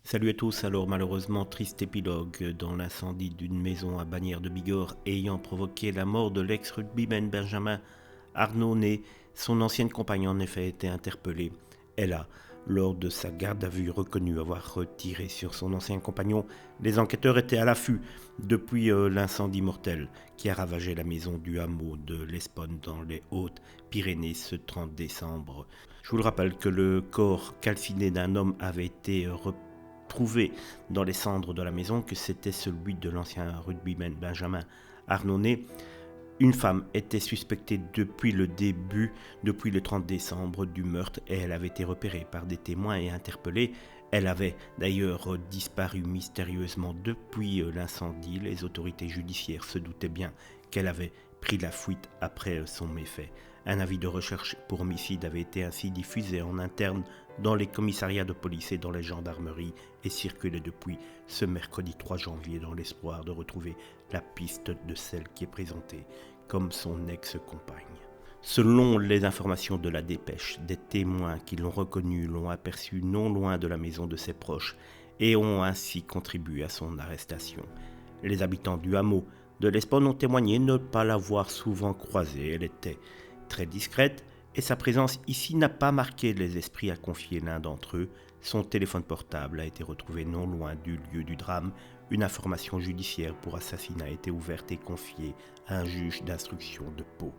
Salut à tous, alors malheureusement triste épilogue dans l'incendie d'une maison à Bagnères de Bigorre ayant provoqué la mort de l'ex-rugbyman Benjamin Arnaud-Né. Son ancienne compagne en effet a été interpellée. Elle a, lors de sa garde à vue, reconnu avoir retiré sur son ancien compagnon. Les enquêteurs étaient à l'affût depuis l'incendie mortel qui a ravagé la maison du hameau de l'Esponne dans les Hautes-Pyrénées ce 30 décembre. Je vous le rappelle que le corps calciné d'un homme avait été trouvé dans les cendres de la maison, que c'était celui de l'ancien rugbyman Benjamin Arnaud-Né. Une femme était suspectée depuis le début, depuis le 30 décembre du meurtre, et elle avait été repérée par des témoins et interpellée. Elle avait d'ailleurs disparu mystérieusement depuis l'incendie. Les autorités judiciaires se doutaient bien qu'elle avait pris la fuite après son méfait. Un avis de recherche pour homicide avait été ainsi diffusé en interne dans les commissariats de police et dans les gendarmeries et circulait depuis ce mercredi 3 janvier dans l'espoir de retrouver la piste de celle qui est présentée comme son ex-compagne. Selon les informations de la dépêche, des témoins qui l'ont reconnu l'ont aperçu non loin de la maison de ses proches et ont ainsi contribué à son arrestation. Les habitants du hameau de l'Esponne ont témoigné ne pas l'avoir souvent croisée. Elle était très discrète et sa présence ici n'a pas marqué les esprits, a confié l'un d'entre eux. Son téléphone portable a été retrouvé non loin du lieu du drame. Une information judiciaire pour assassinat a été ouverte et confiée à un juge d'instruction de Pau.